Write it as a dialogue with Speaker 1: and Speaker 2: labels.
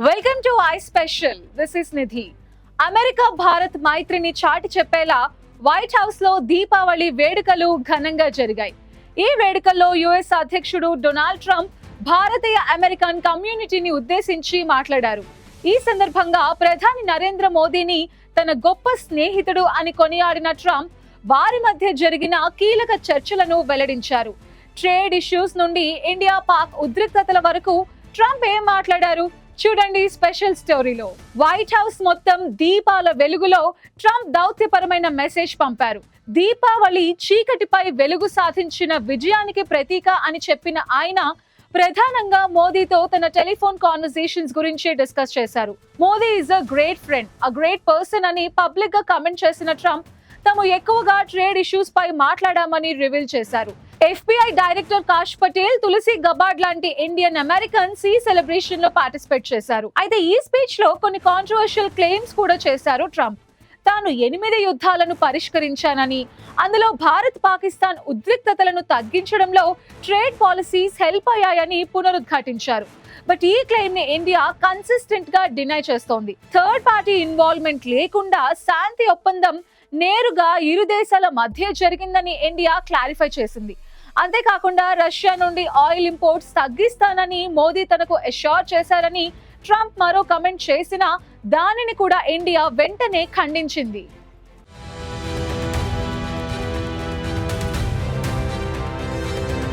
Speaker 1: Welcome to I special. This is Nidhi. America Bharat మైత్రిని చాటి చెప్పేలా వైట్ హౌస్ లో దీపావళి వేడుకలు ఘనంగా జరిగాయి. ఈ వేడుకల్లో యుఎస్ అధ్యక్షుడు డొనాల్డ్ ట్రంప్ భారతీయ అమెరికన్ కమ్యూనిటీని ఉద్దేశించి మాట్లాడారు. ఈ సందర్భంగా ప్రధాని నరేంద్ర మోదీని తన గొప్ప స్నేహితుడు అని కొనియాడిన ట్రంప్ వారి మధ్య జరిగిన కీలక చర్చలను వెల్లడించారు. ట్రేడ్ ఇష్యూస్ నుండి ఇండియా పాక్ ఉద్రిక్తతల వరకు ట్రంప్ ఏం మాట్లాడారు చూడండి స్పెషల్ స్టోరీలో. వైట్ హౌస్ మొత్తం దీపాల వెలుగులో ట్రంప్ దౌత్యపరమైన మెసేజ్ పంపారు. దీపావళి చీకటిపై వెలుగు సాధించిన విజయానికి ప్రతీక అని చెప్పిన ఆయన ప్రధానంగా మోదీతో తన టెలిఫోన్ కాన్వర్సేషన్స్ గురించి డిస్కస్ చేశారు. Modi is a great friend, a great person అని పబ్లిక్ గా కమెంట్ చేసిన ట్రంప్ తాము ఎక్కువగా ట్రేడ్ ఇష్యూస్ పై మాట్లాడామని రివీల్ చేశారు. FBI director Kash Patel, Tulsi Gabbard లాంటి ఇండియన్ అమెరికన్స్ ఈ సెలబ్రేషన్ లో పార్టిసిపేట్ చేశారు. అయితే ఈ స్పీచ్ లో కొన్ని కాంట్రవర్షియల్ క్లెయిమ్స్ కూడా చేశారు ట్రంప్. తాను 8 యుద్ధాలను పరిష్కరించానని, అందులో భారత్ పాకిస్తాన్ ఉద్రిక్తతలను తగ్గించడంలో ట్రేడ్ పాలసీస్ హెల్ప్ అయ్యాయని పునరుద్ఘాటించారు. బట్ ఈ క్లెయిమ్ ని ఇండియా కన్సిస్టెంట్ గా డినై చేస్తోంది. థర్డ్ పార్టీ ఇన్వాల్వ్మెంట్ లేకుండా శాంతి ఒప్పందం నేరుగా ఇరు దేశాల మధ్య జరిగిందని ఇండియా క్లారిఫై చేసింది. అంతేకాకుండా రష్యా నుండి ఆయిల్ ఇంపోర్ట్స్ తగ్గిస్తానని మోదీ తనకు అష్యూర్ చేశారని ట్రంప్ మరో కమెంట్ చేసినా దానిని కూడా ఇండియా వెంటనే ఖండించింది.